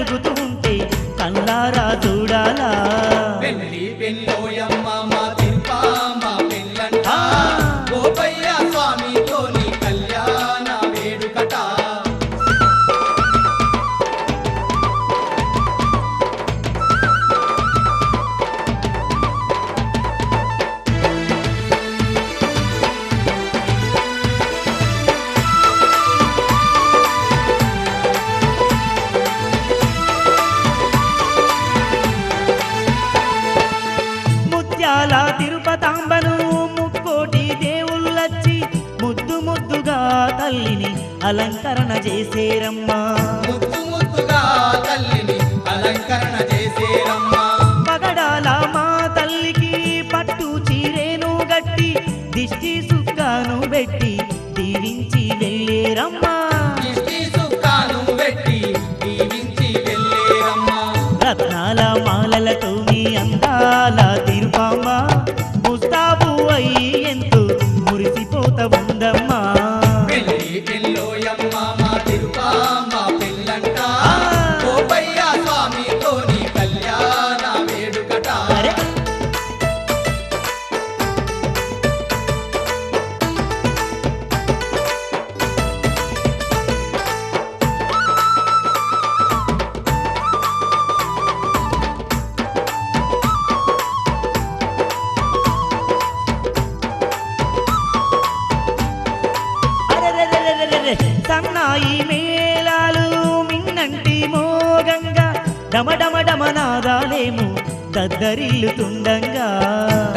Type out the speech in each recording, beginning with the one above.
జరుగుతూ ఉంటే కళ్ళారా చూడాలా పెళ్లి పెళ్ళోయమ్మ మా తిరుపామ పెళ్ళంట గోపయ్య స్వామితోని కళ్యాణ వేడుకట ముత్యాల తిరుపతాంబను ముక్కోటి దేవుళ్ళొచ్చి ముద్దు ముద్దుగా తల్లిని అలంకరణ చేసేరమ్మా ముద్దు ముద్దుగా తల్లిని అలంకరణ చేసేరమ్మా పగడాల మా తల్లికి పట్టు చీరేను గట్టి దిష్టి సుక్కాను పెట్టి దీవించి వెళ్ళేరమ్మా దిష్టి సుక్కాను పెట్టి దీవించి వెళ్ళేరమ్మా రత్నాల మాలలతో మీ అందాల తిరుపామ ముస్తాబు అయి ఎంతో మురిసిపోత ఉందమ్మా పెళ్లి పెళ్ళోయమ్మ మా తిరుపామ పెళ్ళంట గోపయ్య స్వామితోని కళ్యాణ వేడుకట అరే అరెరెరెరెరెరె, సన్నాయి మేళాలు మిన్నంటి మోగంగా డమడమడమనాదాలేమో దద్దరిల్లుతుండంగా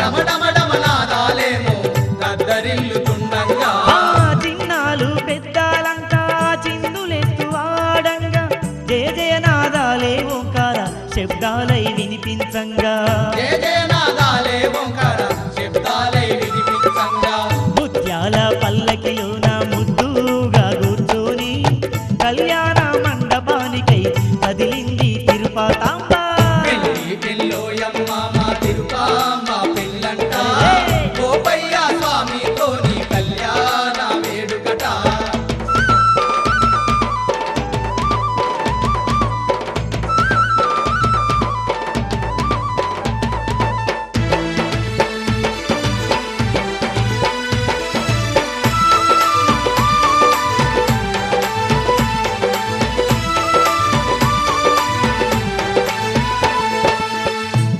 డమడమడమనాదాలేమో దద్దరిల్లుతుండంగా ఆ చిన్నాలు పెద్దాలంతా చిందులెత్తు ఆడంగా జయ జయనాదాలే ఓంకార శబ్దాలై వినిపించంగా జయ జయనాదాలే ఓంకార శబ్దాలై వినిపించంగా ముత్యాల పల్లకిలోన ముద్దుగా కూర్చొని కళ్యాణ మండపానికై కదిలింది తిరుపతాంబ పెళ్లి పెళ్ళోయమ్మ మా తిరుపామ పెళ్ళంట గోపయ్య స్వామితోని కళ్యాణ వేడుకట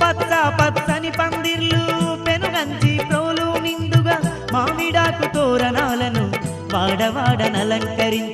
పచ్చ పచ్చని పందిర్లు పెనుగంచి ప్రోలు నిండుగా మామిడాకు తోరణాలను వాడవాడనలంకరించి